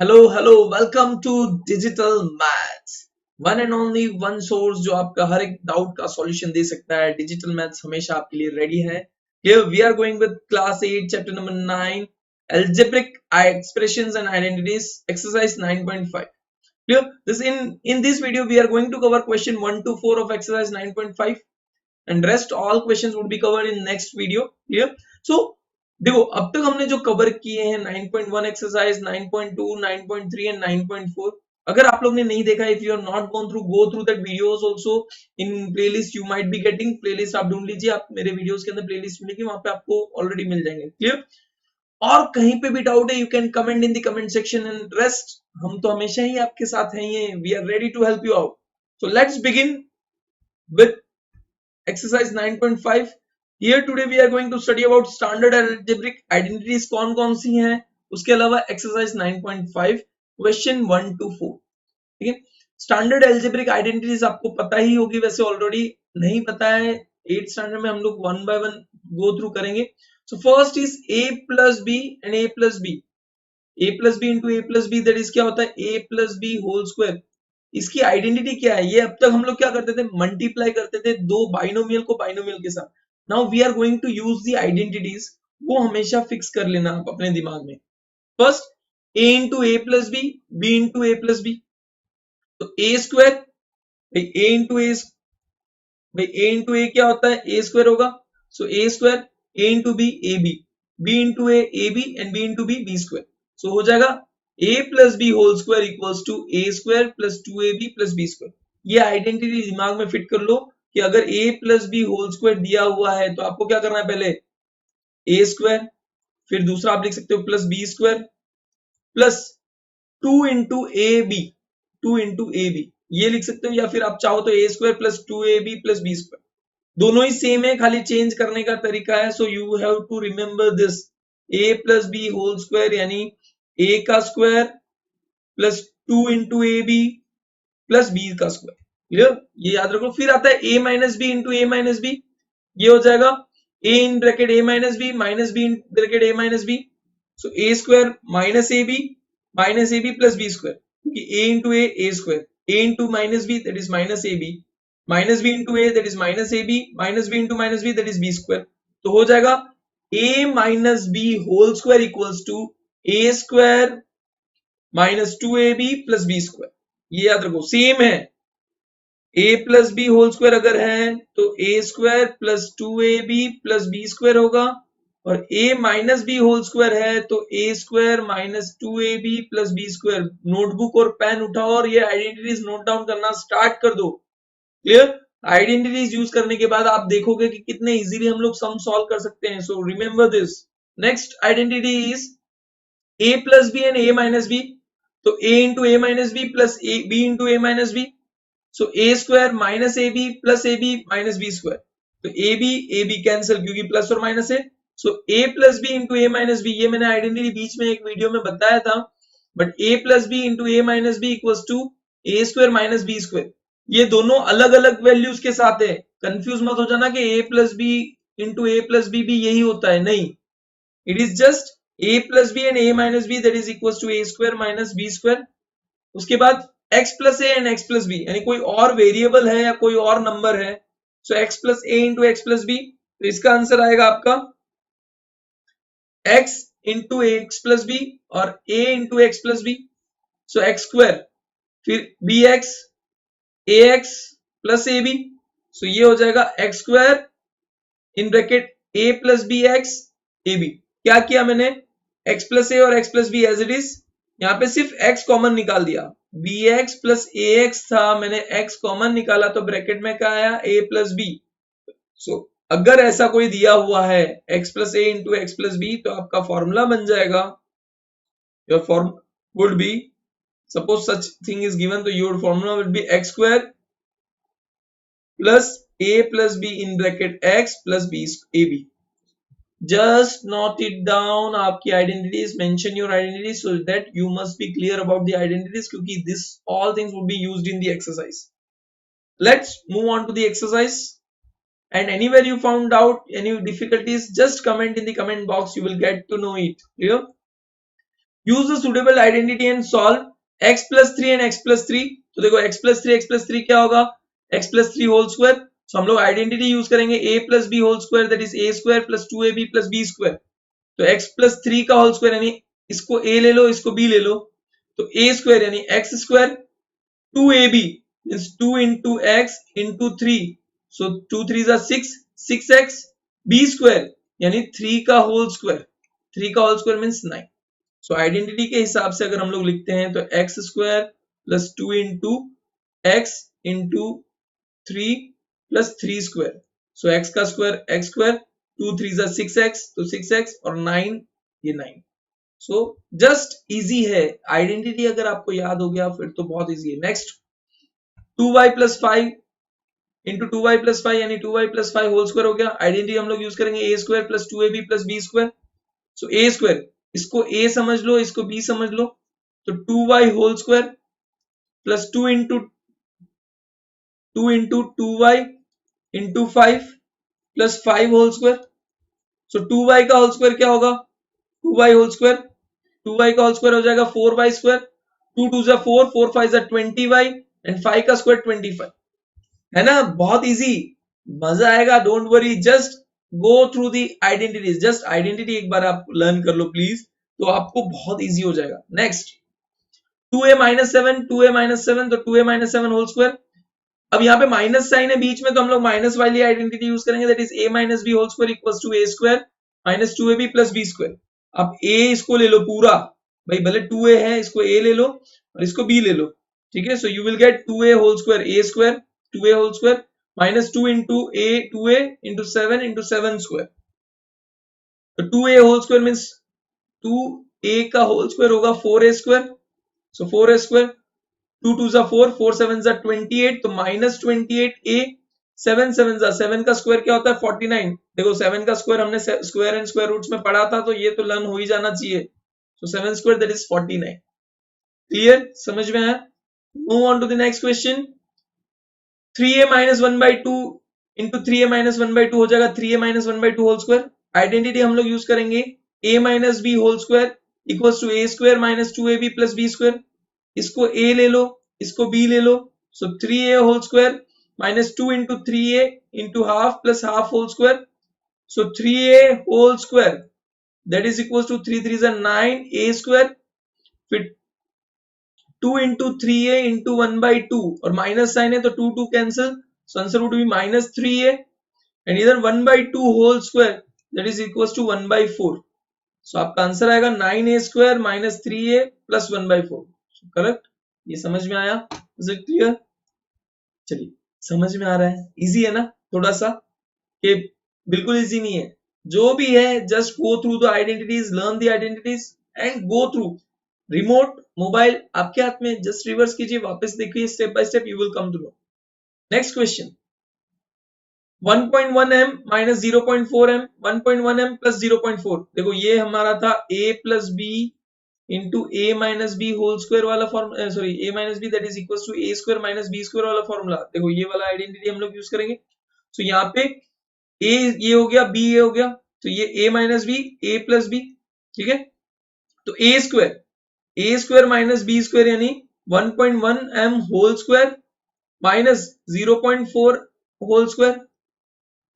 Hello welcome to digital maths. One and only one source जो आपका हर एक doubt का सॉल्यूशन दे सकता है। डिजिटल मैथ्स हमेशा आपके लिए रेडी है। Here we are going with class 8 chapter number 9 algebraic expressions and identities exercise 9.5. Clear? In this video we are going to cover question 1 to 4 of exercise 9.5 and rest all questions would be covered in next video. Clear? So देखो अब तक हमने जो cover किए हैं 9.1 exercise, 9.2, 9.3 and 9.4। अगर आप लोग ने नहीं देखा, if you are not gone through, go through that videos also in playlist. You might be getting playlist, आप ढूंढ लीजिए, आप मेरे वीडियोस के अंदर प्लेलिस्ट मिलेगी, वहां पे आपको ऑलरेडी मिल जाएंगे। क्लियर? और कहीं पे भी डाउट है you can comment in the comment section and rest हम तो हमेशा ही आपके साथ हैं। ये we are ready to help you out. So let's begin with exercise 9.5. here today we are going to study about standard algebraic identities कौन कौन सी हैं, उसके अलावा exercise 9.5 question 1 to 4। ठीक है, स्टैंडर्ड एल्जेब्रिक आइडेंटिटीज आपको पता ही होगी वैसे, ऑलरेडी नहीं पता है 8th स्टैंडर्ड में हम लोग one by one go through करेंगे। So first is a plus B and a plus B. a plus B into a plus B, that is क्या होता है a plus B whole square. इसकी identity क्या है? ये अब तक हम लोग क्या करते थे, मल्टीप्लाई करते थे दो बाइनोमियल को बाइनोमियल के साथ। Now we are going to use the identities, वो हमेशा फिक्स कर लेना आप अपने दिमाग में। First a into a plus b, B into a plus B, तो ए स्क्वायर, भाई ए इंटू ए, भाई ए इंटू ए क्या होता है, ए स्क्वायर होगा। So A square, A into B A B, B into A B and B into B B square. So हो जाएगा a plus B whole square equals to A square plus 2ab plus B square. ये identity दिमाग में fit कर लो कि अगर a plus B whole स्क्वायर दिया हुआ है तो आपको क्या करना है, पहले a स्क्वायर, फिर दूसरा आप लिख सकते हो plus B square plus 2 into ए बी, 2 इंटू ए बी ये लिख सकते हो, या फिर आप चाहो तो a square plus 2ab plus B square. दोनों ही सेम है, खाली चेंज करने का तरीका है। So you have to remember this, a plus B whole square यानी a का स्क्वायर प्लस 2 इंटू ए बी प्लस बी का स्क्वायर। क्लियर? ये याद रखो। फिर आता है a minus b into a minus b, ये हो जाएगा a in bracket a minus b minus b in bracket a minus b. So a square minus a b plus B square, क्योंकि a into A square, a into minus B that is minus a b, minus b into a that is minus a b, minus b into minus B that is b square. तो हो जाएगा a minus B whole square equals to A square minus 2ab plus B square. ये याद रखो, same है। a plus B whole square अगर है तो a square plus 2ab plus B square होगा, और a minus B whole square है तो a square minus 2ab plus B square. Notebook और पेन उठाओ और ये आइडेंटिटीज नोट डाउन करना स्टार्ट कर दो। क्लियर? आइडेंटिटीज यूज करने के बाद आप देखोगे कि कितने इजीली हम लोग सम सॉल्व कर सकते हैं। So remember this. Next identity is a plus B and a minus b, तो a into a minus b plus B into a minus b. So A square minus a b plus A b minus B square, तो a b cancel क्योंकि plus और minus है। So a plus B into a minus b, ये मैंने identity बीच में एक video में बताया था, but a plus B into a minus b equals to A square minus B square. ये दोनों अलग अलग वैल्यूज के साथ है, कंफ्यूज मत हो जाना कि a plus B into a plus b भी यही होता है, नहीं। It is just a plus B and a minus B that is equal to a square minus B square. उसके बाद x plus a and x plus b, यानी कोई और वेरिएबल है या कोई और नंबर है। So x plus a into x plus B, तो इसका आंसर आएगा आपका x into x plus B और a into x plus B. So x square फिर B x A x plus A B, so ये हो जाएगा x square in bracket a plus B x A B. क्या किया मैंने, x plus A और x plus B as it is, यहाँ पे सिर्फ x कॉमन निकाल दिया। bx प्लस ax था, मैंने x कॉमन निकाला तो ब्रैकेट में क्या आया, a प्लस बी। सो अगर ऐसा कोई दिया हुआ है x plus A into x plus B, तो आपका फॉर्मूला बन जाएगा, your form would be, suppose such thing is given, तो your formula would be x square plus a plus B in bracket x plus B A B. Just note it down, आपकी identities, mention your identities so that you must be clear about the identities, क्योंकि this all things will be used in the exercise. Let's move on to the exercise, and anywhere you found out any difficulties, just comment in the comment box, you will get to know it. Clear? Use the suitable identity and solve x plus 3 and x plus 3। तो देखो x plus 3 क्या होगा, x plus 3 whole square. तो हम लोग identity use करेंगे a plus B whole square, that is a square plus 2ab plus b square. तो x plus 3 का होल स्क्वायर यानी इसको a ले लो, इसको b ले लो, तो a स्क्वायर यानी x square, 2ab means 2 into x into 3, so 2 3s are 6, 6x, b square यानी 3 का होल स्क्वायर, 3 का whole square means 9। So identity के हिसाब से अगर हम लोग लिखते हैं तो x स्क्वायर plus 2 into x into 3 plus 3 square, so x का square x square, 2 3s are 6x तो 6x और 9 ये 9। सो जस्ट इजी है, आइडेंटिटी अगर आपको याद हो गया फिर तो बहुत इजी है। Next 2y plus 5 into 2y plus 5 यानी 2y प्लस 5 होल स्क्वायर हो गया। आइडेंटिटी हम लोग यूज करेंगे a square plus 2ab plus b square. So a square, इसको a समझ लो, इसको b समझ लो, तो 2y whole square plus 2 into 2y into 5 plus 5 whole square. So 2y का होल स्क्वायर क्या होगा, 2y होल स्क्वायर, 2y का होल स्क्वायर हो जाएगा 4y स्क्वायर, 2 2 जा 4, 4 5 जा 20y एंड 5 का स्क्वायर 25, है ना। बहुत इजी, मजा आएगा, don't worry, just go through the identities, just identity एक बार आप लर्न कर लो प्लीज, तो आपको बहुत इजी हो जाएगा। Next 2a minus 7, 2a minus 7, तो 2a माइनस 7 होल स्क्वायर। अब यहाँ पे माइनस साइन है बीच में, तो हम लोग माइनस वाली आइडेंटिटी यूज करेंगे, that is a minus B whole square equals to a square minus 2ab plus b square. अब a इसको ले लो पूरा, भाई भले 2a है, इसको a ले लो और इसको b ले लो, ठीक है। So you will get 2a whole square a square, 2a whole square minus 2 into a 2a into 7 square. तो 2a whole square means 2a का होल स्क्वायर होगा 4a स्क्वायर, सो 4a स्क्वायर, 2 2 जा 4, 4 7 जा 28, तो माइनस 28a, 7 7 जा 7 का square क्या होता है 49। देखो 7 का स्क्वायर हमने स्क्वायर एंड स्क्वायर रूट्स में पढ़ा था, तो ये तो लर्न हो ही जाना चाहिए। So 7 square that is 49। Clear, समझ में आया। Move on to the next question. 3a minus 1 by 2 into 3a minus 1 by 2 हो जाएगा 3a minus 1 by 2 whole square. Identity हम लोग यूज करेंगे a minus B whole square equals to a square minus 2ab plus b square. इसको a ले लो, इसको b ले लो, so 3a whole square minus 2 into 3a into half plus half whole square, so 3a whole square that is equals to 3 3 जा 9 a square, फिर 2 into 3a into 1 by 2 और minus sign है तो 2 2 cancel, so answer would be minus 3a and इधर 1 by 2 whole square that is equals to 1 by 4। So आपका answer आएगा 9a square minus 3a plus 1 by 4। Correct, ये समझ में आया, इज इट क्लियर। चलिए, समझ में आ रहा है, इजी है ना थोड़ा सा, कि बिल्कुल इजी नहीं है, जो भी है just go through the identities, learn the identities and go through. Remote mobile आपके हाथ में, जस्ट रिवर्स कीजिए, वापस देखिए, step by step you will come to know. Next question 1.1m minus 0.4m 1.1m plus 0.4। देखो ये हमारा था a plus B into a minus B whole square वाला formula, sorry a minus B that is equal to a square minus B square वाला formula. देखो ये वाला identity हम लोग यूज करेंगे। सो यहाँ पे a ये हो गया, b ये हो गया, तो ये a minus b a plus b, ठीक है। तो a square minus b square यानी 1.1m whole square minus 0.4 whole square.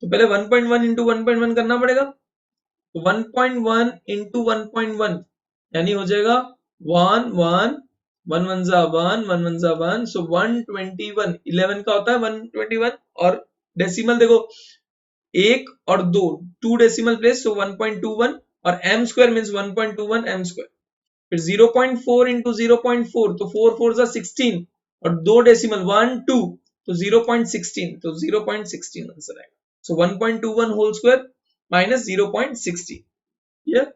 तो पहले 1.1 इंटू 1.1 करना पड़ेगा, तो 1.1 इंटू 1.1 यानी हो जाएगा 1 1 1 1 जा 1 1 1 जा 1, सो 121, 11 का होता है 121 और डेसिमल देखो 1 और 2, 2 डेसिमल प्लेस, सो 1.21 और m square means 1.21 m square. फिर 0.4 इंटू 0.4, तो 4 4 जा 16 और 2 डेसिमल 1 2, तो 0.16, तो 0.16 आंसर आएगा। So 1.21 whole square minus 0.16। Clear.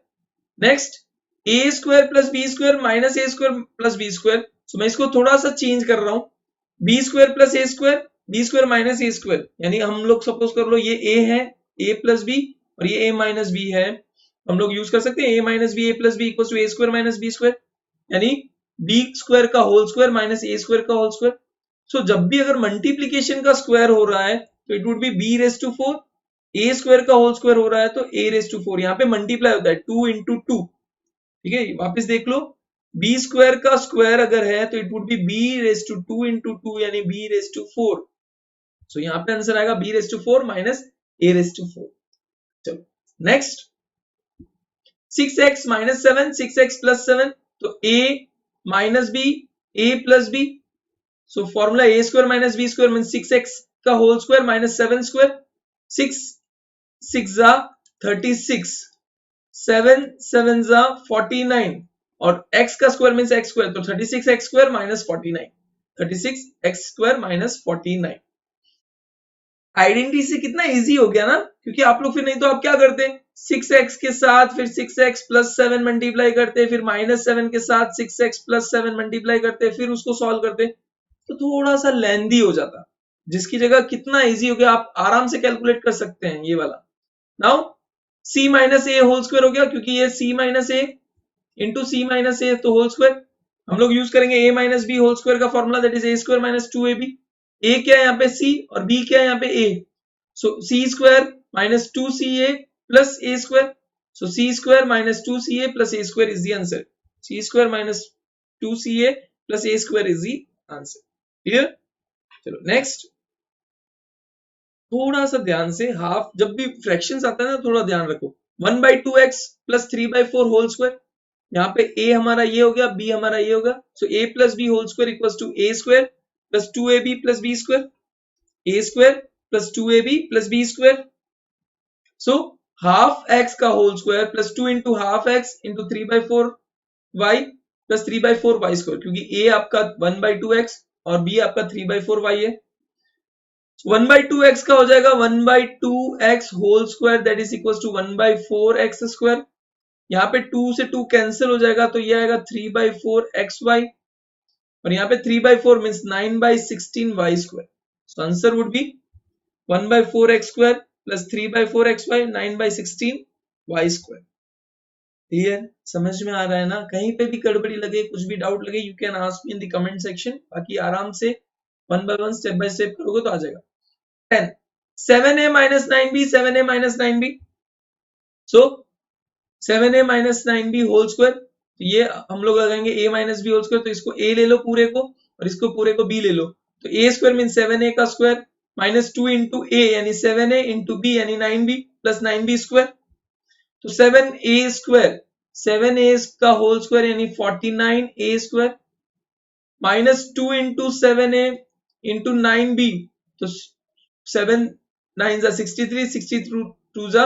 Next a square plus b square minus a square plus b square. So मैं इसको थोड़ा सा चेंज कर रहा हूं, b square plus a square, b square minus a square, यानी हम लोग सपोज कर लो ये a है, a प्लस b और ये a माइनस b है, हम लोग यूज कर सकते हैं a minus B A plus b equal to A square minus B square, यानी b स्क्वायर का होल स्क्वायर माइनस ए स्क्वायर का होल स्क्वायर। सो जब भी अगर मल्टीप्लीकेशन का स्क्वायर हो रहा है तो it would be b raise to 4, a square का होल स्क्वायर हो रहा है तो a रेज टू 4, यहाँ पे मल्टीप्लाई होता है 2 इंटू 2, ठीक है, वापस देख लो, बी स्क्वायर का स्क्वायर अगर है तो it would be b raise to 2 into 2 यानी बी रेज टू 4। सो यहाँ पे आंसर आएगा b raise to 4 minus a raise to 4। चलो next, 6x minus 7, 6x plus 7, तो a minus b, a plus B, so formula a square minus B square mean 6x का whole square minus 7 square, 6 6 जा 36, 7 7 जा 49 और x का square means x square, तो 36x square minus 49, 36x square minus 49। Identity से कितना easy हो गया ना, क्योंकि आप लोग फिर नहीं तो आप क्या करते, 6x के साथ फिर 6x प्लस 7 मल्टीप्लाई करते, फिर माइनस 7 के साथ 6x प्लस 7 मल्टीप्लाई करते, फिर उसको सॉल्व करते, तो थोड़ा सा लेंदी हो जाता। जिसकी जगह कितना इजी हो गया, आप आराम से कैलकुलेट कर सकते हैं ये वाला। Now c minus A whole square हो गया, क्योंकि ये c minus A into C minus A तो होल स्क्वायर, हम लोग यूज करेंगे a minus B whole square का formula, that is A square minus 2ab। a क्या है यहाँ पे c और b क्या है यहाँ पे a, so c square minus 2ca plus a square, so c square minus 2ca plus a square is the answer, c square minus 2ca plus a square is the answer. Clear? चलो next, थोड़ा सा ध्यान से, half जब भी fractions आता है ना थोड़ा ध्यान रखो, 1/2x प्लस 3/4 होल स्क्वायर, यहाँ पे a हमारा ये हो गया, b हमारा ये होगा, so a plus B whole square equals to a square plus 2ab plus b square, a square plus 2ab plus b square, so half x का whole square plus 2 into half x into 3/4y plus 3/4y square, क्योंकि a आपका 1/2x और b आपका 3/4y है, 1/2x का हो जाएगा 1/2x whole square that is equals to 1/4x square, यहाँ पे 2 से 2 कैंसिल हो जाएगा तो ये आएगा 3/4xy और यहाँ पे 3/4 means 9/16y square, so answer would B 1/4x square plus 3/4xy 9/16y square. Clear? समझ में आ रहा है ना? कहीं पे भी गड़बड़ी लगे, कुछ भी डाउट लगे, you can ask me in the comment section, बाकी आराम से one by one step by step करोगे तो आ जाएगा। 10 7a minus 9b, 7a minus 9b, so 7a minus 9b whole square, तो ये हम लोग लगाएंगे a minus b whole square, तो इसको a ले लो पूरे को और इसको पूरे को b ले लो, तो a स्क्वायर मीन 7a का स्क्वायर माइनस 2 इंटू a यानी 7a इंटू b यानी 9b प्लस 9b स्क्वायर, तो 7a स्क्वायर 7a का होल स्क्वायर यानी 49a square minus 2 into 7a into 9b, तो 7 9 जा 63, 62 जा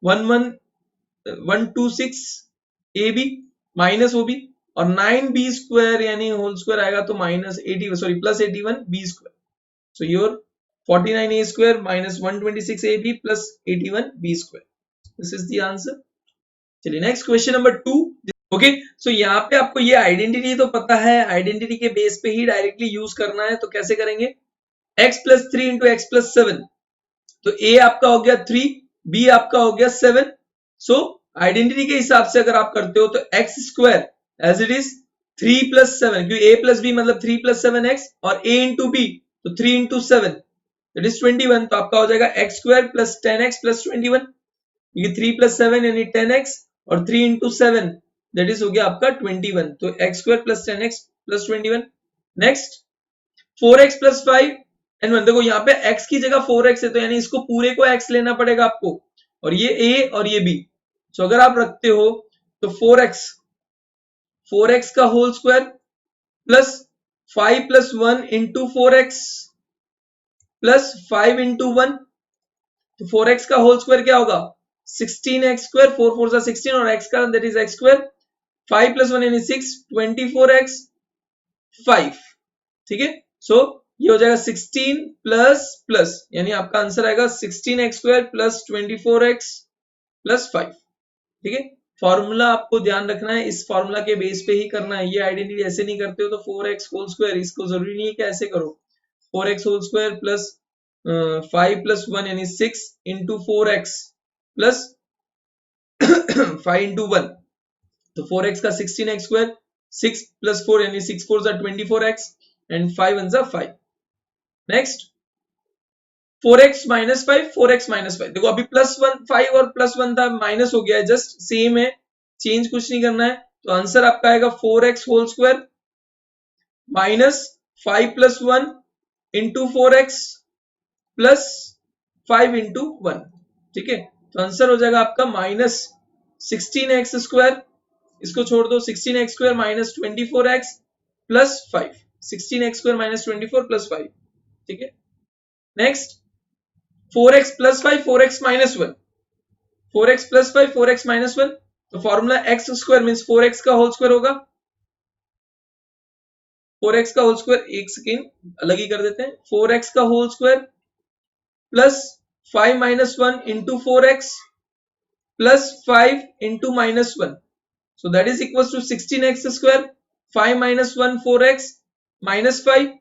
126 ab माइनस ob और 9b स्क्वायर यानी होल स्क्वायर आएगा तो minus 80 sorry plus 81 b square, so your 49a square minus 126 ab plus 81 b square, this is the answer. चलिए next question number 2। Okay, सो यहाँ पे आपको ये आइडेंटिटी तो पता है, आइडेंटिटी के बेस पे ही डायरेक्टली यूज करना है, तो कैसे करेंगे, x plus 3 into x plus 7, तो a आपका हो गया 3, b आपका हो गया 7, सो आइडेंटिटी के हिसाब से अगर आप करते हो तो x square as it is 3 plus 7, क्योंकि a प्लस b मतलब 3 प्लस 7x और a इंटू b तो 3 इंटू 7 दैट इज 21, तो आपका हो जाएगा x स्क्वायर प्लस 10x प्लस 21, क्योंकि 3 प्लस 7 यानी 10x और 3 इंटू 7 दैट इज हो गया आपका 21, तो x स्क्वायर plus 10x plus 21। Next 4x plus 5 and 1, देखो यहाँ पे x की जगह 4x है तो यानी इसको पूरे को x लेना पड़ेगा आपको, और ये a और ये b, सो अगर आप रखते हो तो 4x का whole square plus 5 plus 1 into 4x plus 5 into 1, तो 4x का होल स्क्वायर क्या होगा 16x स्क्वायर, 4 4 जा 16 और x का that is x square, 5 plus 1 यानी 6 24x 5, ठीक है, सो ये हो जाएगा 16 प्लस प्लस यानी आपका आंसर आएगा 16x square plus 24x plus 5, ठीक है। फॉर्मूला आपको ध्यान रखना है, इस फॉर्मूला के बेस पे ही करना है, ये आइडेंटिटी ऐसे नहीं करते हो तो 4x होल स्क्वायर, इसको जरूरी नहीं है कि ऐसे करो, 4x whole square plus 5 plus 1 यानी 6 इंटू 4x प्लस 5 इंटू 1, तो 4x का 16x स्क्वायर, 6 प्लस 4 यानी 6 4 जा 24x एंड 5 1 जा 5। Next 4x minus 5, 4x minus 5, देखो अभी प्लस 1 5 और प्लस 1 था माइनस हो गया है, जस्ट सेम है, चेंज कुछ नहीं करना है, तो आंसर आपका आएगा 4x whole square minus 5 plus 1 into 4x plus 5 into 1। ठीक है, तो आंसर हो जाएगा आपका माइनस 16x स्क्वायर, इसको छोड़ दो, 16x square minus 24x plus 5, 16x square minus 24 plus 5। ठीक है, next 4x plus 5 4x minus 1, 4x plus 5 4x minus 1, तो formula x square means 4x का होल स्क्वायर होगा। 4x का होल स्क्वायर, एक सेकेंड अलग ही कर देते हैं, 4x का whole square plus 5 minus 1 into 4x plus 5 into minus 1, so that is equals to 16x square, 5 minus 1 4x minus 5,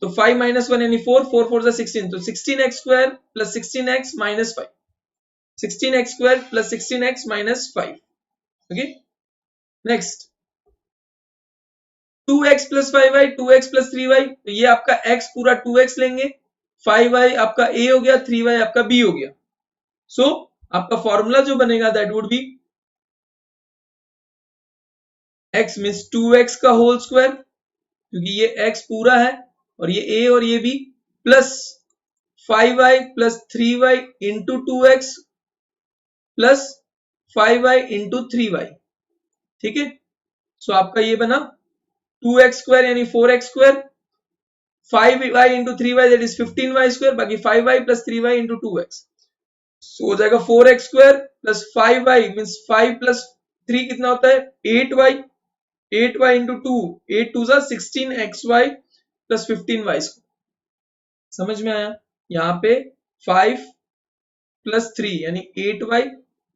तो 5 minus 1 यानी 4, 4 4 जा 16, तो 16x square plus 16x minus 5, 16x square plus 16x minus 5। Okay, next 2x plus 5y 2x plus 3y, तो ये आपका x पूरा 2x लेंगे, 5y आपका a हो गया, 3y आपका b हो गया। सो आपका फॉर्मूला जो बनेगा that would be x means 2x का होल स्क्वायर, क्योंकि ये x पूरा है और ये a और ये b, plus 5y plus 3y into 2x plus 5y into 3y। ठीक है, सो आपका ये बना 2x स्क्वायर यानी 4x square, 5y into 3y that is 15y square, बाकी 5y plus 3y into 2x, सो हो जाएगा 4x square plus 5y means 5 plus 3 कितना होता है 8y, 8y इंटू 2, 8 2 जा 16xy प्लस 15y स्क्वायर। समझ में आया? यहाँ पे 5 प्लस 3 यानी 8y,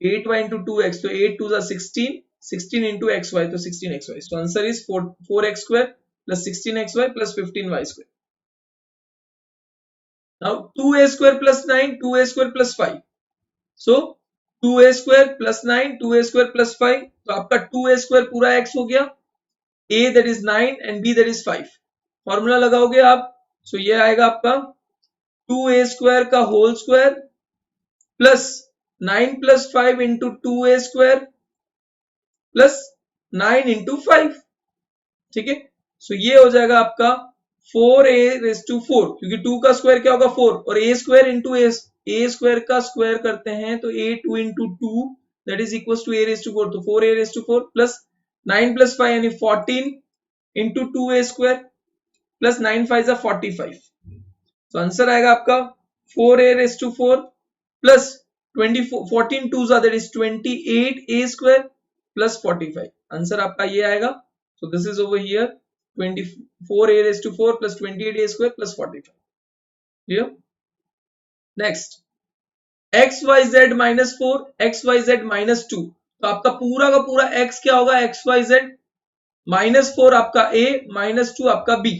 8y इंटू 2x, तो 8 2 जा 16, 16 इंटू xy तो 16xy, so answer is 4x square plus 16xy plus 15y square। now 2a square plus 9 2a square plus 5, so 2a square plus 9 2a square plus 5, तो आपका 2a square पूरा x हो गया, a that is 9 and b that is 5, formula लगाओगे आप, so ये आएगा आपका 2a square का whole square plus 9 plus 5 into 2a square plus 9 into 5। ठीक है, सो ये हो जाएगा आपका 4a⁴, क्योंकि 2 का स्क्वायर क्या होगा 4 और a square into a square का स्क्वायर करते हैं तो a 2 into 2 that is equal to a⁴, तो 4a⁴ प्लस 9 प्लस 5 यानी 14 इंटू 2a स्क्वायर प्लस 9 5 जा 45, तो आंसर आएगा आपका 4a⁴ प्लस 14 2 जा that is 28a square plus 45, answer आपका ये आएगा। So this is over here 24a⁴ plus 28a square plus 45। Clear? Next xyz minus 4 xyz minus 2, तो आपका पूरा का पूरा x क्या होगा xyz, माइनस 4 आपका a माइनस 2 आपका b,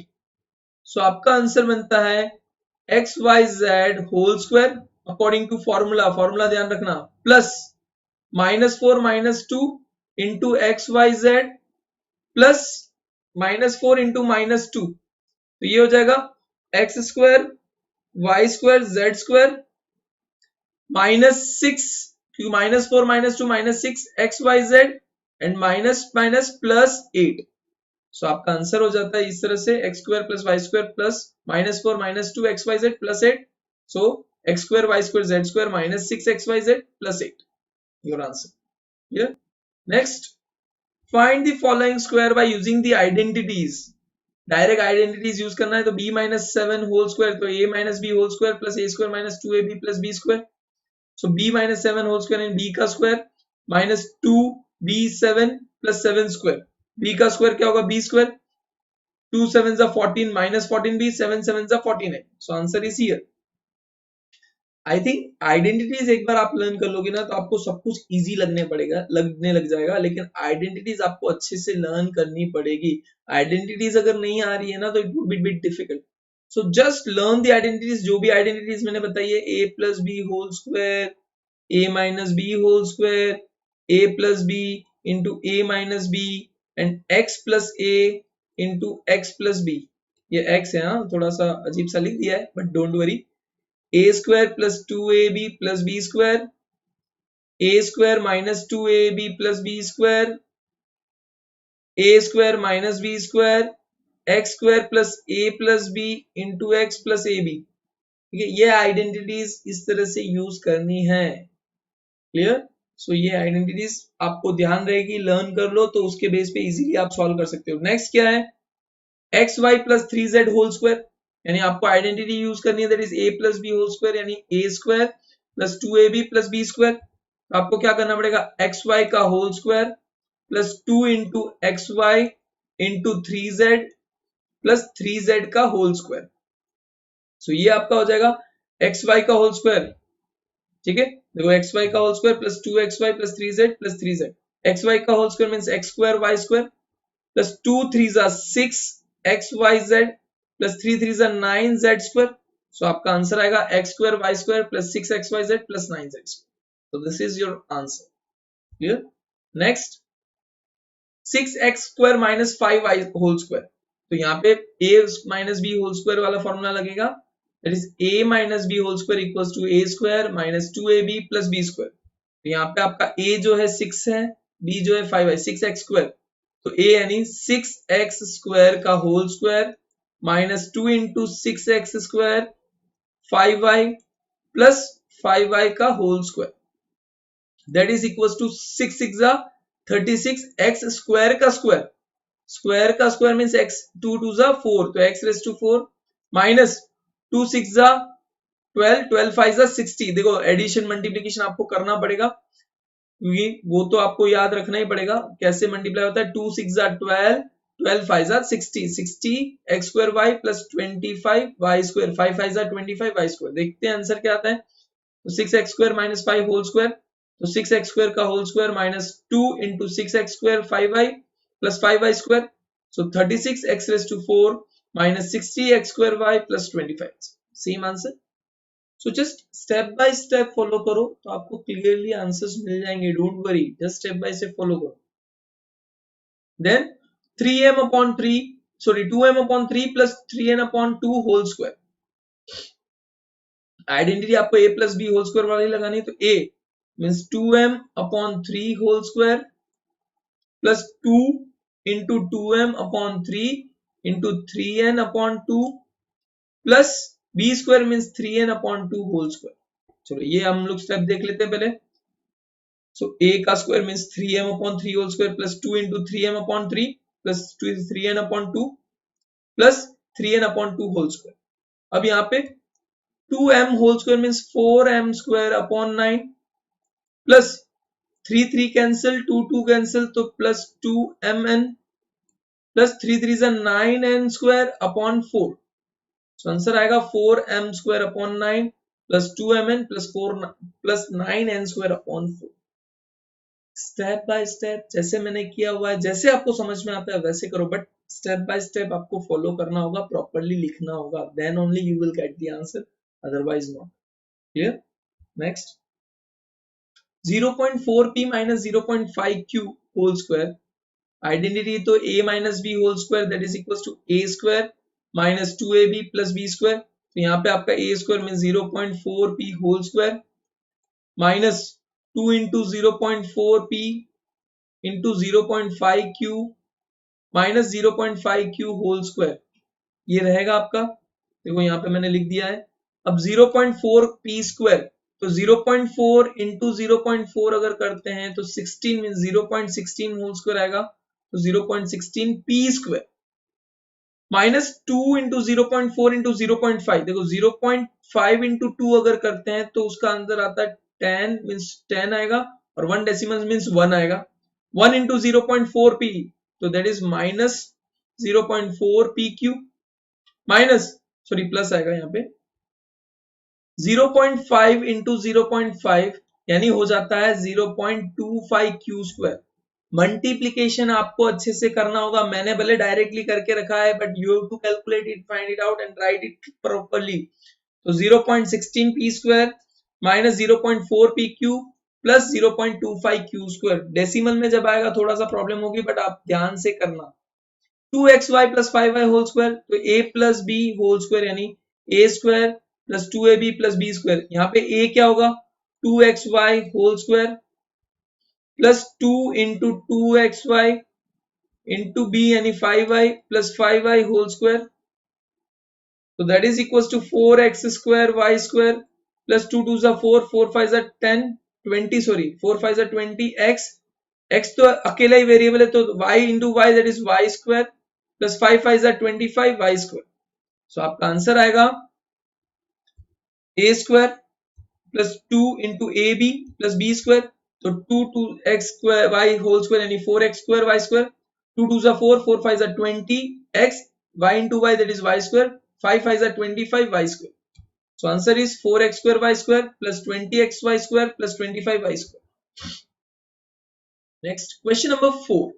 सो आपका आंसर बनता है xyz whole square according to formula, formula ध्यान रखना, plus minus 4 minus 2 into xyz plus minus 4 into minus 2, तो ये हो जाएगा x square Y square z square minus 6, क्योंकि minus 4 minus 2 minus 6 x Y z and minus minus plus 8, so आपका answer हो जाता है इस तरह से x square plus y square plus minus 4 minus 2 x Y Z plus 8, so x square Y square z square minus 6 x Y Z plus 8, your answer. Clear? Next find the following square by using the identities, direct identities use करना है, तो b minus 7 whole square, तो a minus b whole square plus a square minus 2ab plus b square, so b minus 7 whole square and b का square minus 2b7 plus 7 square, b का square क्या होगा b square, 2 7 जा 14 minus 14b 7 7 जा 14 है, so answer is here. I think identities एक बार आप learn कर लोगे ना तो आपको सब कुछ इजी लगने लग जाएगा, लेकिन आइडेंटिटीज आपको अच्छे से लर्न करनी पड़ेगी। आइडेंटिटीज अगर नहीं आ रही है ना तो it would be bit difficult, so just learn the identities, जो भी आइडेंटिटीज मैंने बताई है, a plus B whole square, a minus B whole square, a plus B into a minus b and x plus a into x plus b, ये x है, हाँ थोड़ा सा अजीब सा लिख दिया है but don't worry, a square plus 2ab plus b square, a square minus 2ab plus b square a square minus B square x square plus B into x plus A b. ठीक है, ये identities इस तरह से use करनी है। Clear? सो ये identities आपको ध्यान रहेगी, लर्न कर लो तो उसके बेस पे इजीली आप सॉल्व कर सकते हो। नेक्स्ट क्या है, x y plus 3z whole square, यानी आपको आइडेंटिटी यूज करनी है, that is a plus B whole square, यानी a square plus 2ab plus B square. आपको क्या करना पड़ेगा, एक्स वाई का whole square plus 2 into x y into 3z plus 3z का होल स्क्वायर। सो ये आपका हो जाएगा एक्स वाई का होल स्क्वायर। ठीक है, देखो एक्स वाई का whole square plus 2xy plus 3z plus 3z। X Y का whole square means X square Y square plus 2 3 जा 6 एक्स वाई जेड प्लस 3 3 जा 9 जेड स्क्वायर। सो आपका आंसर आएगा X square Y square plus 6 x Y Z plus 9 Z square. तो this is your answer. Clear? Next 6 X square minus 5 Y whole square. तो यहाँ पे a minus B whole square वाला formula लगेगा, that is a minus B whole square equals to a square minus 2ab plus b square. तो यहाँ पे आपका a जो है 6 है, b जो है 5 है, 6x स्क्वायर। तो a यानी 6x स्क्वायर का whole square minus 2 into 6x square 5y plus 5y का whole square, that is equals to 6 6 जा 36 x स्क्वायर का स्क्वायर, स्क्वायर का स्क्वायर मींस x 2 2 जा 4, तो x रेज टू 4 माइनस 2 6 जा 12 12 5 जा 60। देखो एडिशन मल्टीप्लिकेशन आपको करना पड़ेगा क्योंकि वो तो आपको याद रखना ही पड़ेगा कैसे मल्टीप्लाई होता है। 2 6 जा 12 12 5 जा 60 60 x square y plus 25 y square 5 5 जा 25 y स्क्वायर। देखते हैं आंसर क्या आता है। तो 6x square minus 5 whole square, तो 6x स्क्वायर का whole square minus 2 into 6x square 5y plus 5y square. So 36 x raise to 4 minus 60 x square y plus 25। Same answer. So just step by step follow करो तो आपको clearly answers मिल जाएंगे, don't worry, just step by step follow करो। Then 3m upon 3 sorry 2m upon 3 plus 3n upon 2 whole square. Identity आपको a plus B whole square वाली लगानी है, तो a means 2m upon 3 whole square plus 2 into 2m upon 3 into 3n upon 2 plus b square means 3n upon 2 whole square. चलो ये हम लोग step देख लेते हैं पहले। सो a का square means 3m upon 3 whole square plus 2 into 3m upon 3 plus 3n upon 2 plus 3n upon 2 whole square. अब यहाँ पे 2m whole square means 4m square upon 9 plus 3 3 cancel 2 2 cancel तो plus 2mn plus 3 3 जा 9n square upon 4। So answer आएगा 4m square upon 9 plus 2mn plus 4 plus 9n square upon 4। Step by step जैसे मैंने किया हुआ है, जैसे आपको समझ में आता है वैसे करो, बट स्टेप बाय स्टेप आपको फॉलो करना होगा, प्रॉपर्ली लिखना होगा, then only you will get the answer, otherwise not. Clear? Next 0.4p minus 0.5q whole square. Identity तो a minus B whole square that is equal to a square minus 2ab plus b square. तो यहाँ पे आपका a square mean 0.4p whole square minus 2 into 0.4p into 0.5q minus 0.5q whole square, ये रहेगा आपका। देखो यहाँ पे मैंने लिख दिया है। अब 0.4p स्क्वायर, तो 0.4 इंटू 0.4 अगर करते हैं तो 16 मीन 0.16 होल स्क्वायर आएगा, तो 0.16p square minus 2 into 0.4 into 0.5। देखो 0.5 इंटू 2 अगर करते हैं तो उसका आंसर आता है 10 मीन्स 10 आएगा, और 1 डेसिमल मीन्स 1 आएगा। 1 इंटू 0.4p तो that is minus 0.4pq minus sorry plus आएगा यहाँ पे 0.5 इंटू 0.5 यानी हो जाता है 0.25q स्क्वायर। मल्टीप्लीकेशन आपको अच्छे से करना होगा, मैंने भले डायरेक्टली करके रखा है but you have to calculate it, find it out and write it properly. तो 0.16p square minus 0.4pq plus 0.25q square. Decimal में जब आएगा थोड़ा सा प्रॉब्लम होगी, बट आप ध्यान से करना। 2xy plus 5y whole square, तो a plus B whole square यानी a square plus 2ab plus b square. यहाँ पे a क्या होगा 2xy whole square plus 2 into 2xy into b यानी 5y plus 5y whole square. So that is equals to 4x square y square plus 2 2s are 4, 4 5s are 10, 20 sorry 4 5s are 20 x तो अकेला ही variable है तो y into y that is y square plus 5 5s are 25 y square. So आपका answer आएगा a square plus 2 into ab plus b square. तो 2 2x square y whole square यानी 4x square y square. 2 2s are 4, 4 5s are 20 x y into y that is y square. 5 5s are 25 y square. So answer is 4x square y square plus 20x y square plus 25 y square. Next question number 4.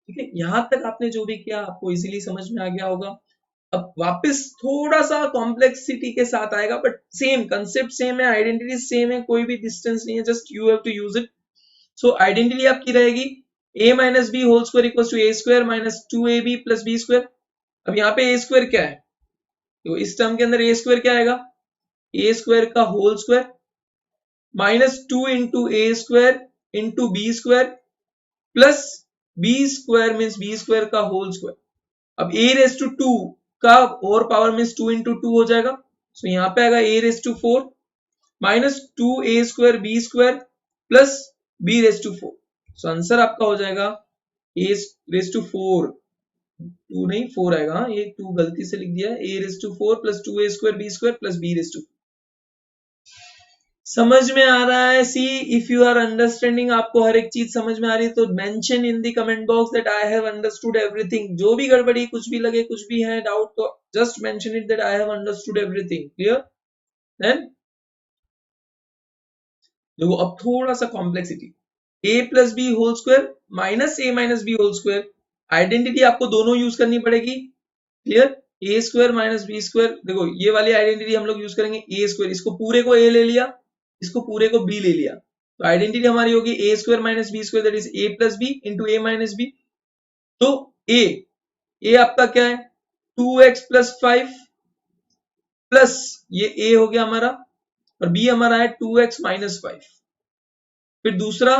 ठीक है, यहां तक आपने जो भी किया आपको easily समझ में आ गया होगा. अब वापस थोड़ा सा कॉम्प्लेक्सिटी के साथ आएगा बट सेम कंसेप्ट सेम है, आइडेंटिटी सेम है, कोई भी डिस्टेंस नहीं है, just you have to use it. So identity आपकी रहेगी a minus B whole square equal to A square minus 2ab plus B square. अब यहाँ पे ए स्क्वायर क्या है, तो इस टर्म के अंदर ए स्क्वायर क्या आएगा, ए स्क्वायर का whole square minus 2 into A square into B square plus B square means B square का होल स्क्वायर. अब a रेस टू 2 का और पावर मीन्स 2 इंटू 2 हो जाएगा. सो यहाँ पे आएगा a raise to 4 minus 2a square b square plus b raise to 4. So answer आपका हो जाएगा a रेस टू 4, 2 नहीं 4 आएगा, ये 2 गलती से लिख दिया है, a raise to 4 plus 2a square b square plus b raise to. समझ में आ रहा है? See if you are understanding, आपको हर एक चीज समझ में आ रही है तो mention in the comment box that I have understood everything. जो भी गड़बड़ी कुछ भी लगे कुछ भी है डाउट तो just mention it that I have understood everything. Clear? Then देखो अब थोड़ा सा complexity, a plus B whole square minus a minus B whole square. Identity आपको दोनों यूज करनी पड़ेगी. Clear? a square minus B square, देखो ये वाली आइडेंटिटी हम लोग यूज करेंगे a स्क्वायर, इसको पूरे को a ले लिया, इसको पूरे को b ले लिया, तो आइडेंटिटी हमारी होगी a square minus B square that is a plus B into a minus b. तो a आपका क्या है 2x प्लस 5 प्लस ये a हो गया हमारा और b हमारा है 2x माइनस 5. फिर दूसरा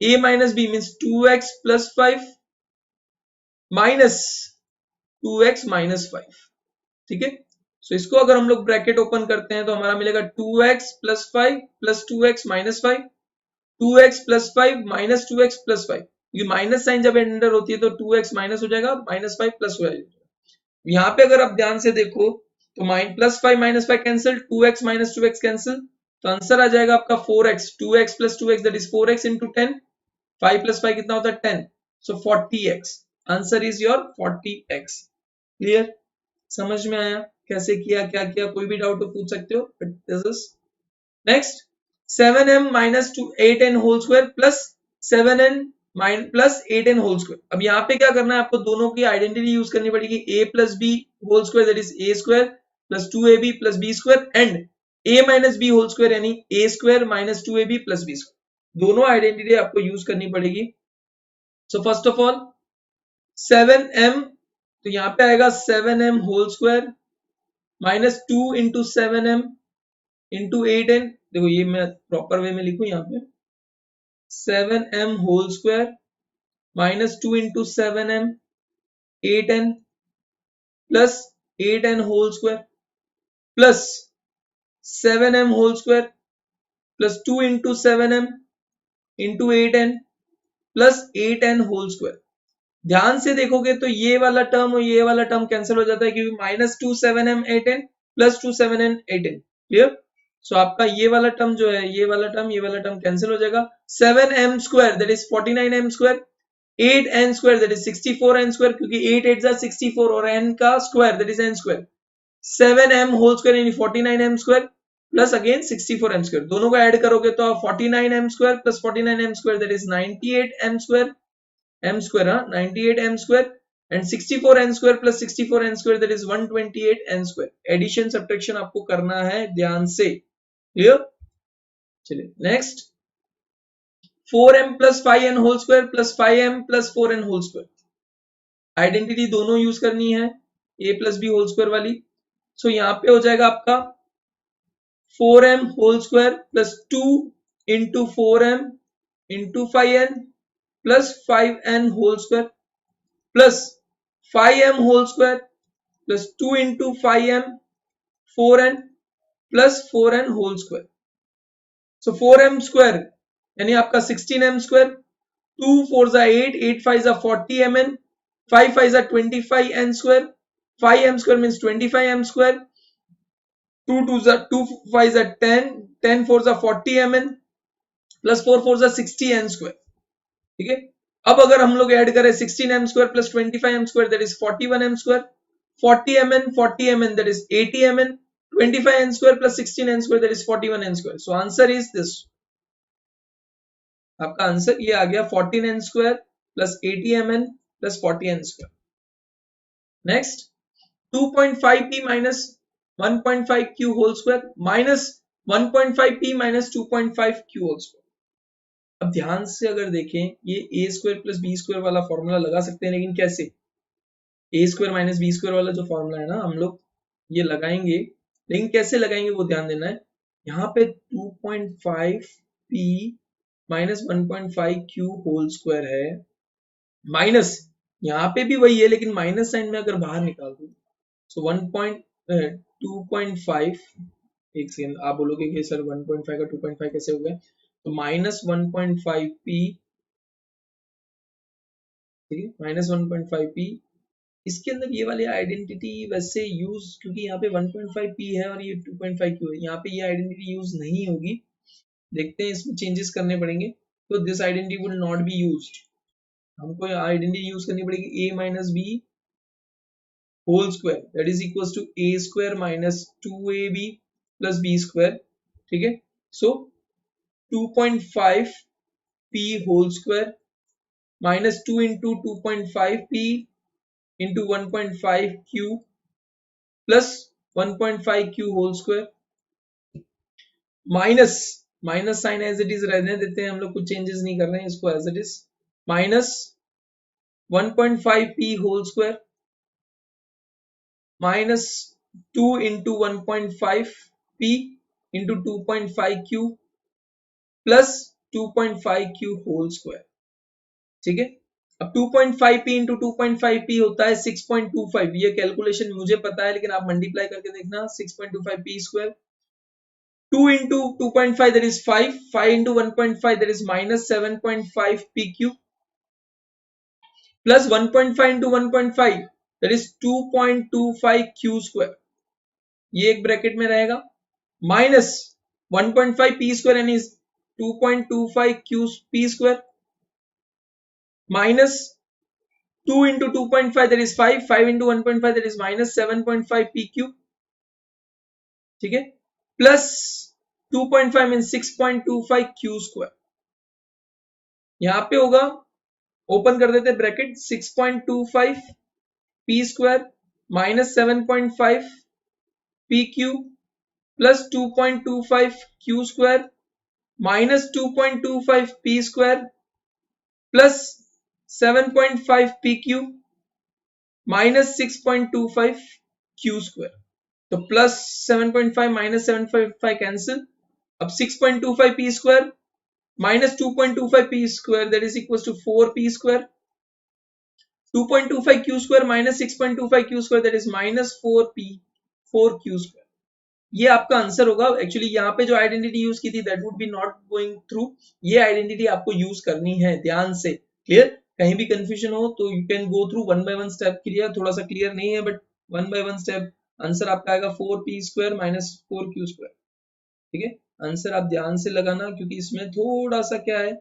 a minus b means 2x plus 5 minus 2x minus 5. ठीक है, सो इसको अगर हम लोग ब्रैकेट ओपन करते हैं तो हमारा मिलेगा 2x plus 5 plus 2x minus 5, 2x plus 5 minus 2x plus 5. ये माइनस साइन जब एंटर होती है तो 2x माइनस हो जाएगा, माइनस 5 प्लस हो जाएगा. यहाँ पे अगर आप ध्यान से देखो तो plus 5 minus 5 cancel, 2x minus 2x cancel, तो आंसर आ जाएगा आपका 4x. 2x plus 2x that is 4x into 10, 5 plus 5 कितना होता है 10, सो 40x. Answer is your 40x. Clear? समझ में आया कैसे किया, क्या किया? कोई भी डाउट हो पूछ सकते हो. But this is next 7m minus 8n whole square plus 7n plus 8n whole square. अब यहाँ पे क्या करना है, आपको दोनों की आइडेंटिटी यूज करनी पड़ेगी. a plus B whole square that is a square plus 2ab plus b square and a minus b whole square यानी a square minus 2ab plus b square. दोनों आइडेंटिटी आपको यूज करनी पड़ेगी. So first of all 7m, तो यहाँ पे आएगा 7m whole square minus 2 into 7m into 8n. देखो ये मैं प्रॉपर वे में लिखूं, यहाँ पे 7m whole square minus 2 into 7m 8n plus 8n whole square plus 7m whole square plus 2 into 7m into 8n plus 8n whole square. ध्यान से देखोगे तो ये वाला टर्म और ये वाला टर्म कैंसिल हो जाता है क्योंकि minus 2 7m 8n plus 2 7n 8n. Clear? सो आपका ये वाला टर्म जो है, ये वाला टर्म कैंसिल हो जाएगा. 7m square that is 49m square, 8n square that is 64n square क्योंकि 8 8 जा 64 और n का square that is n square. 7m whole square यानी 49m square plus again 64m square. दोनों को ऐड करोगे तो 49m square plus 49m square that is 98m square, m square 98m square and 64n square plus 64n square that is 128n square. Addition subtraction आपको करना है ध्यान से. Clear? चलिए next 4m plus 5n whole square plus 5m plus 4n whole square. Identity दोनों use करनी है a plus B whole square वाली. सो यहाँ पे हो जाएगा आपका 4m whole square plus 2 into 4m into 5n plus 5n whole square plus 5m whole square plus 2 into 5m 4n plus 4n whole square. So 4m square यानी आपका 16m square, 2 4 जा 8, 8 5 जा 40mn, 5 5 जा 25n square, 5m square means 25m square, 2 2 जा 2 5 जा 10, 10 4 जा 40mn plus 4 4 जा 60n square. ठीक है, अब अगर हम लोग ऐड करें 16m square plus 25m square that is 41m square, 40mn that is 80mn, 25n square plus 16n square that is 41n square. So answer is this. आपका answer ये आ गया 14n square plus 80mn plus 40n square. Next 2.5p minus 1.5q whole square minus 1.5p minus 2.5q whole square. अब ध्यान से अगर देखें ये a square plus b square वाला फॉर्मूला लगा सकते हैं, लेकिन कैसे? ए स्क्वायर माइनस बी स्क्वायर वाला जो फॉर्मूला है ना हम लोग ये लगाएंगे, लेकिन कैसे लगाएंगे वो ध्यान देना है। यहाँ पे 2.5p minus 1.5q whole square है, माइनस यहाँ पे भी वही है लेकिन माइनस साइन में अगर बाहर निकाल दूं सो 2.5, एक सेकेंड आप बोलोगे कि सर 1.5 का 2.5 कैसे हो गया, तो माइनस 1.5p, ठीक है, माइनस 1.5p, इसके अंदर ये वाली आइडेंटिटी वैसे यूज, क्योंकि यहाँ पे 1.5p है और ये 2.5q है, यहाँ पे ये आइडेंटिटी यूज नहीं होगी, देखते हैं इसमें चेंजेस करने पड़ेंगे। तो this identity will not be used, हमको आइडेंटिटी यूज करनी पड़ेगी a minus B whole square that is equal to a square minus 2ab plus b square. ठीक है, so 2.5p whole square minus 2 into 2.5p into 1.5q plus 1.5q whole square minus minus sign as it is रहने देते हैं हम लोग, कुछ changes नहीं कर रहे हैं इसको as it is, minus 1.5p whole square minus 2 into 1.5p into 2.5q plus 2.5q whole square. ठीक है, अब 2.5p इंटू 2.5p होता है 6.25, ये कैलकुलेशन मुझे पता है लेकिन आप मल्टीप्लाई करके देखना, 6.25p square, 2 into 2.5 that is 5, 5 into 1.5 that is minus 7.5p cube plus 1.5 into 1.5 that is 2.25q square, ये एक ब्रैकेट में रहेगा, माइनस 1.5p square यानी 2.25p square minus 2 into 2.5 that is 5, 5 into 1.5 that is minus 7.5p cube, ठीक है, plus 2.5 mean 6.25q square, यहां पे होगा, ओपन कर देते bracket, 6.25p square minus 7.5p cube plus 2.25q square minus 2.25p square plus 7.5p cube minus 6.25q square, तो plus 7.5 minus 7.5 cancel, अब 6.25p square minus 2.25p square that is equal to 4p square, 2.25q square minus 6.25q square that is minus 4q square, ये आपका answer होगा। Actually यहाँ पे जो identity use की थी that would be not going through, ये identity आपको यूज करनी है ध्यान से, क्लियर, कहीं भी कंफ्यूजन हो तो you can go through one by one step, clear, थोड़ा सा क्लियर नहीं है but one by one step, answer आपका आएगा 4p square minus 4q square. ठीक है, आंसर आप ध्यान से लगाना क्योंकि इसमें थोड़ा सा क्या है,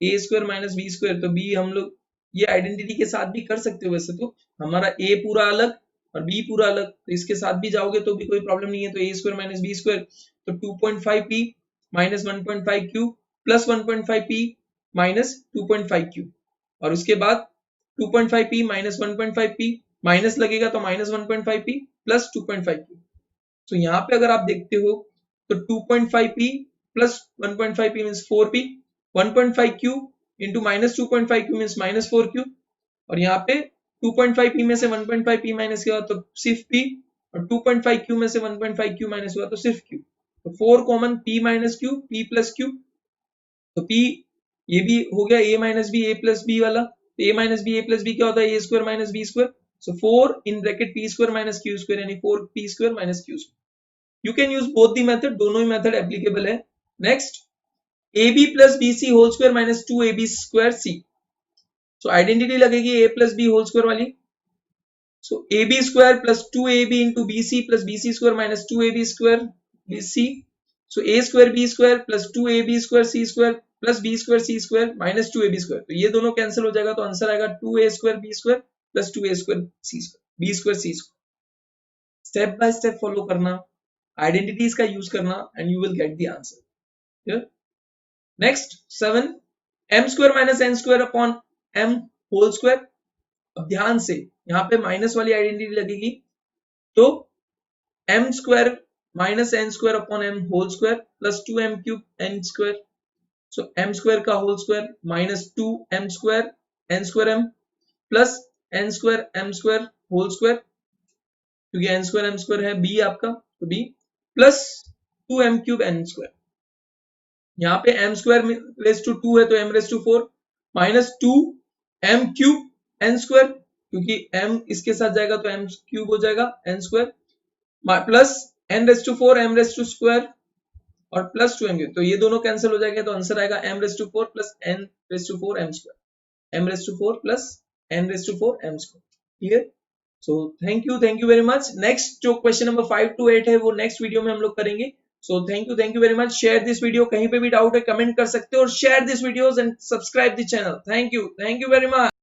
a square minus B square, तो b हम लोग ये आइडेंटिटी के साथ भी कर सकते हो, वैसे तो हमारा a पूरा अलग और b पूरा अलग, तो इसके साथ भी जाओगे तो भी कोई प्रॉब्लम नहीं है, तो a square minus B square, तो 2.5p minus 1.5q plus 1.5p minus 2.5q, और उसके बाद 2.5p माइनस 1.5p माइनस लगेगा तो माइनस 1.5p प्लस 2.5q, तो यहाँ पे अगर आप देखते हो तो 2.5p plus 1.5p means 4p, 1.5q into minus 2.5q means minus 4q, और यहाँ पे 2.5p में से 1.5p माइनस किया तो सिर्फ p, और 2.5q में से 1.5q माइनस हुआ तो सिर्फ q, तो 4 common p minus q, p plus q, तो p ये भी हो गया a minus b, a plus b वाला, तो a minus B A plus B क्या होता है, A square minus B square. So 4 in bracket P square minus Q square यानी 4p square minus Q square. You can use both the method, दोनों ही method applicable है. Next ab plus bc whole square minus 2ab square c. So identity लगेगी a plus b whole square वाली. So ab square plus 2ab into bc plus bc square minus 2ab square bc. So a square b square plus 2ab square c square plus b square c square minus 2ab square. तो ये दोनों cancel हो जाएगा तो answer आएगा 2a square b square plus 2a square c square b square c square. Step by step follow करना, identities का use करना and you will get the answer. Next 7 m square minus n square upon m whole square. अब ध्यान से यहाँ पे minus वाली identity लगेगी तो m square minus n square upon m whole square plus 2m cube n square. So m square का whole square minus 2m square n square m plus n square m square whole square, क्योंकि n square m square है b आपका तो b plus 2m cube n square. यहाँ पे m square raise to 2 है तो m raise to 4 minus 2 m cube n square, क्योंकि m इसके साथ जाएगा तो m क्यूब हो जाएगा n square plus n raise to 4 m raise to square और प्लस 2m क्यूब. तो ये दोनों कैंसिल हो जाएंगे तो आंसर आएगा m raise to 4 plus n raise to 4 m square, m raise to 4 plus n raise to 4 m square. Clear. So thank you very much. Next जो क्वेश्चन नंबर 5 to 8 है वो नेक्स्ट वीडियो में हम लोग करेंगे. सो thank you very much. Share this video, कहीं पे भी डाउट है कमेंट कर सकते हो और share this videos and subscribe the channel. Thank you very much.